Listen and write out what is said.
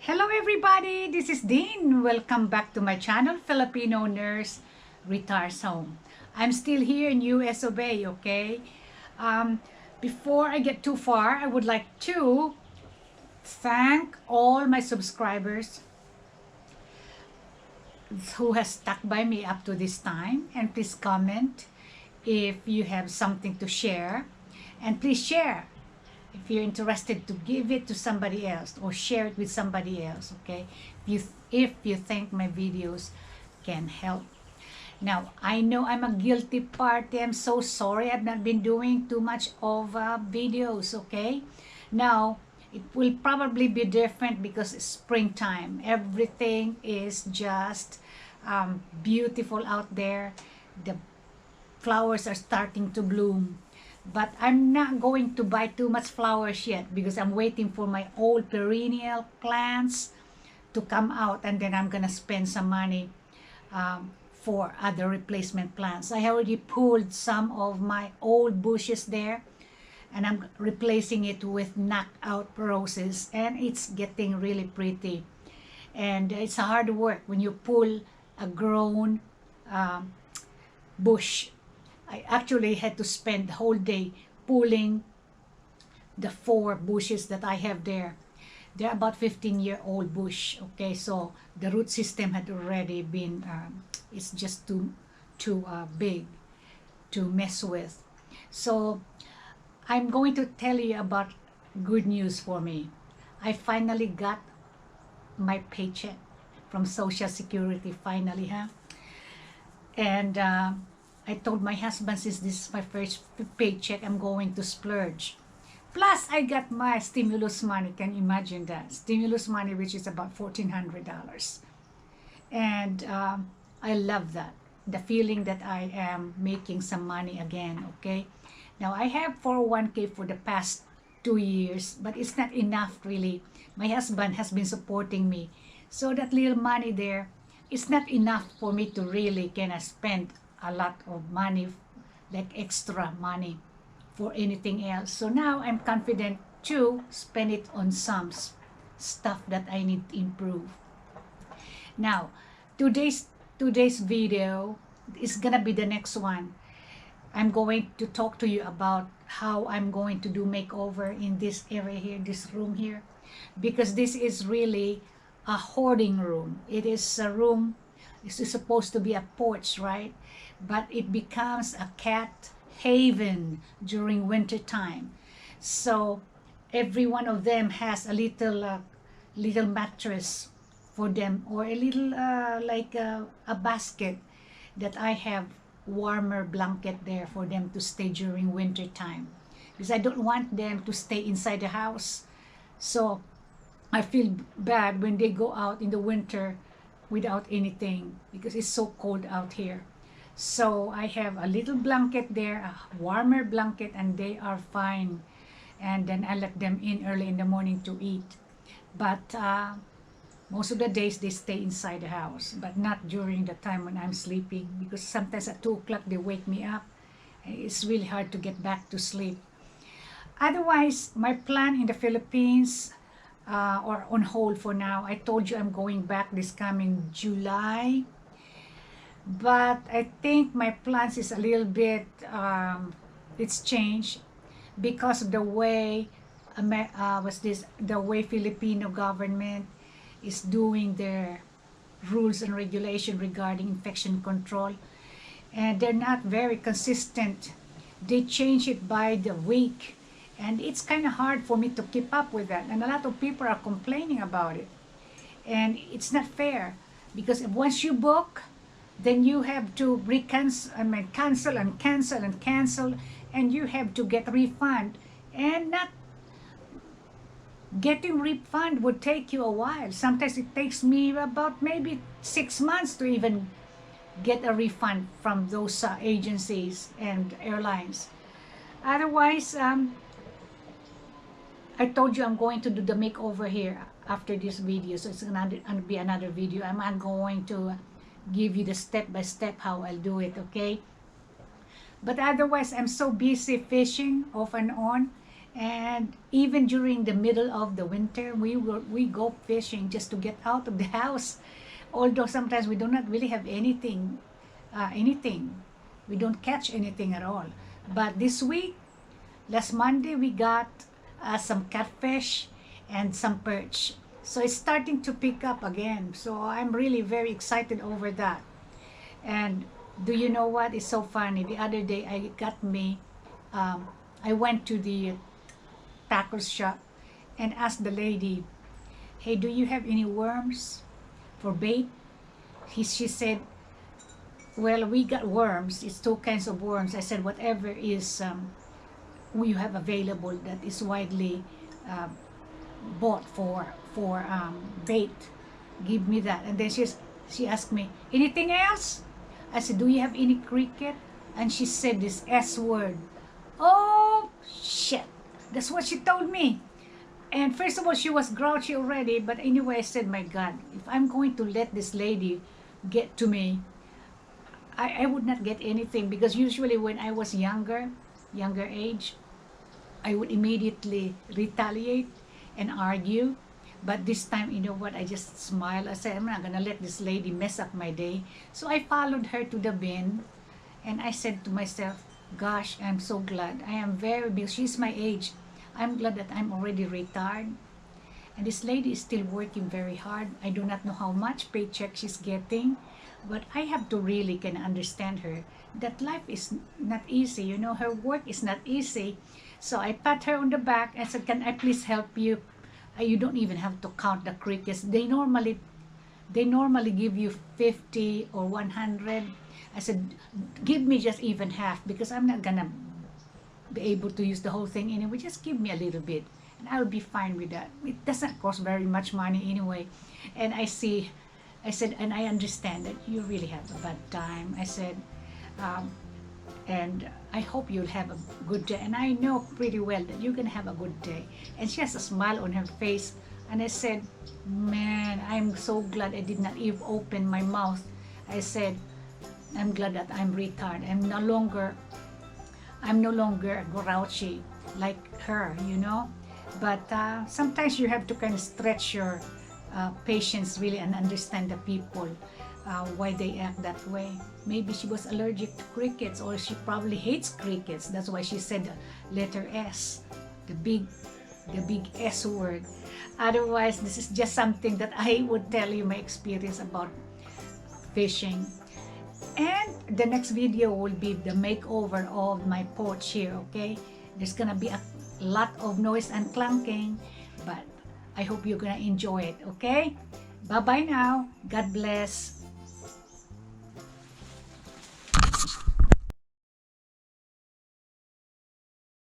Hello everybody, this is Dean. Welcome back to my channel, Filipino Nurse Retires Home. I'm still here in US of A, okay? Before I get too far, I would like to thank all my subscribers who has stuck by me up to this time. And please comment if you have something to share. And please share if you're interested to give it to somebody else or share it with somebody else, okay? If you think my videos can help. Now, I know I'm a guilty party. I'm so sorry I've not been doing too much of videos, okay? Now, it will probably be different because it's springtime. Everything is just beautiful out there. The flowers are starting to bloom. But I'm not going to buy too much flowers yet because I'm waiting for my old perennial plants to come out, and then I'm gonna spend some money for other replacement plants. I already pulled some of my old bushes there, and I'm replacing it with knockout roses, and it's getting really pretty. And it's hard work when you pull a grown bush. I actually had to spend the whole day pulling the 4 bushes that I have there. They're about 15-year-old bush, okay? So the root system had already been, it's just too big to mess with. So I'm going to tell you about good news for me. I finally got my paycheck from Social Security, finally, huh? And I told my husband, since this is my first paycheck, I'm going to splurge. Plus, I got my stimulus money. Can you imagine that? Stimulus money, which is about $1,400. And I love that. The feeling that I am making some money again, okay? Now, I have 401k for the past 2 years, but it's not enough, really. My husband has been supporting me. So that little money there, it's not enough for me to really spend a lot of money, like extra money for anything else. So now I'm confident to spend it on some stuff that I need to improve. Now, today's video is gonna be the next one. I'm going to talk to you about how I'm going to do makeover in this area here, this room here, because this is really a hoarding room. It is a room, this is supposed to be a porch, right? But it becomes a cat haven during winter time. So every one of them has a little mattress for them, or a little like a basket that I have warmer blanket there for them to stay during winter time, because I don't want them to stay inside the house. So I feel bad when they go out in the winter without anything, because it's so cold out here. So I have a little blanket there, a warmer blanket, and they are fine. And then I let them in early in the morning to eat. But most of the days they stay inside the house, but not during the time when I'm sleeping, because sometimes at 2 o'clock they wake me up. It's really hard to get back to sleep. Otherwise, my plan in the Philippines, or on hold for now. I told you I'm going back this coming July. But I think my plans is a little bit, it's changed because of the way, the way Filipino government is doing their rules and regulation regarding infection control. And they're not very consistent. They change it by the week. And it's kind of hard for me to keep up with that. And a lot of people are complaining about it. And it's not fair, because once you book, then you have to cancel and cancel and cancel, and you have to get refund. And not getting refund would take you a while. Sometimes it takes me about maybe 6 months to even get a refund from those agencies and airlines. Otherwise, I told you I'm going to do the makeover here after this video, so it's gonna be another video. I'm not going to give you the step-by-step how I'll do it, okay? But otherwise, I'm so busy fishing off and on, And even during the middle of the winter, we go fishing just to get out of the house. Although sometimes we do not really have anything. We don't catch anything at all. But this week, last Monday, we got some catfish and some perch. So it's starting to pick up again. So I'm really very excited over that. And do you know what? It's so funny. The other day, I went to the tackle shop and asked the lady, "Hey, do you have any worms for bait?" She said, "Well, we got worms. It's two kinds of worms." I said, "Whatever is you have available that is widely uh, bought for bait, give me that." And then she asked me, "Anything else?" I said, "Do you have any cricket?" And she said this S word. Oh, shit. That's what she told me. And first of all, she was grouchy already. But anyway, I said, my God, if I'm going to let this lady get to me, I would not get anything. Because usually when I was younger age, I would immediately retaliate and argue. But this time, you know what, I just smiled. I said, I'm not going to let this lady mess up my day. So I followed her to the bin. And I said to myself, gosh, I'm so glad. I am very big. She's my age. I'm glad that I'm already retired. And this lady is still working very hard. I do not know how much paycheck she's getting. But I have to really kind of understand her. That life is not easy. You know, her work is not easy. So I pat her on the back and said, can I please help you? You don't even have to count the crickets. They normally give you 50 or 100. I said, give me just even half because I'm not gonna be able to use the whole thing anyway. Just give me a little bit and I'll be fine with that. It doesn't cost very much money anyway. And I said, and I understand that you really have a bad time. I said, and I hope you'll have a good day. And I know pretty well that you're gonna have a good day. And she has a smile on her face. And I said, man, I'm so glad I did not even open my mouth. I said, I'm glad that I'm retired. I'm no longer grouchy like her, you know. But sometimes you have to kind of stretch your patience really and understand the people why they act that way. Maybe she was allergic to crickets, or she probably hates crickets. That's why she said the letter S, the big S word. Otherwise, this is just something that I would tell you my experience about fishing. And the next video will be the makeover of my porch here, okay? There's gonna be a lot of noise and clunking, but I hope you're gonna enjoy it, okay? Bye-bye now. God bless.